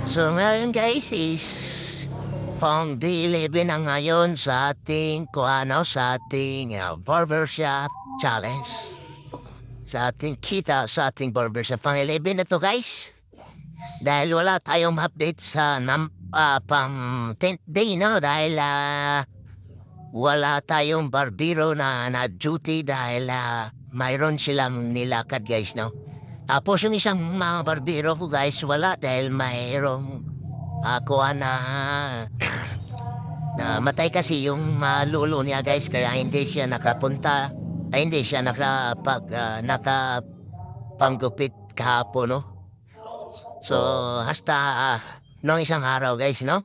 So ngayon guys is pang day 11 na ngayon sa ating barbershop challenge. Sa ating kita sa ating barbershop pang 11 na to guys. Dahil wala tayong update sa pang 10th day no dahil wala tayong barbero na duty dahil mayroon silang nilakad guys no. Tapos yung isang mga barbero ko guys wala dahil mayroong kuha na matay kasi yung lulo niya guys kaya hindi siya nakapunta ay hindi siya nakapanggupit kahapon no. So hasta nung isang araw guys no.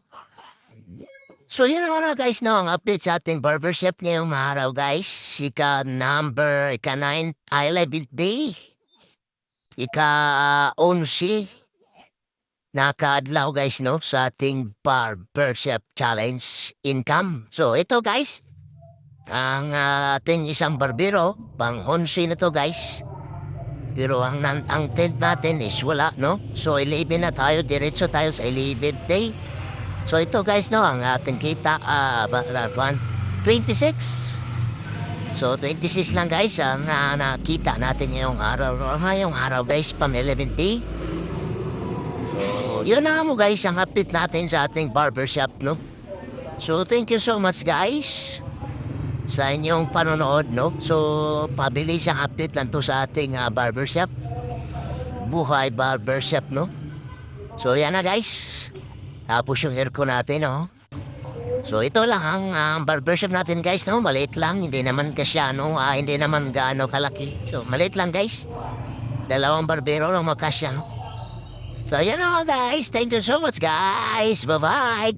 So yun naman na guys no, ang update sa ating barbershop ngayong araw guys. Ika 9 11th day. Ika 11 nakaadlaw guys no sa ating barbershop challenge income. So ito guys, ang ating isang barbero, pang 11 na to guys. Pero ang tent natin is wala no. So 11 na tayo, diretso tayo sa 11th day. So ito guys no, ang ating kita 26. So 26 lang guys ang nakita natin ngayong araw guys, pang 11th day. So, yun na mo guys ang update natin sa ating barbershop, no? So, thank you so much guys sa inyong panonood, no? So, pabilis ang update lang to sa ating barbershop. Buhay barbershop, no? So, yan na guys. Tapos yung aircon natin, no? So, ito lang ang barbershop natin guys, no? Maliit lang, hindi naman kasyano, hindi naman gaano kalaki. So, maliit lang guys. Dalawang barbero lang magkasya, no? So, yan na guys. Thank you so much guys. Bye-bye.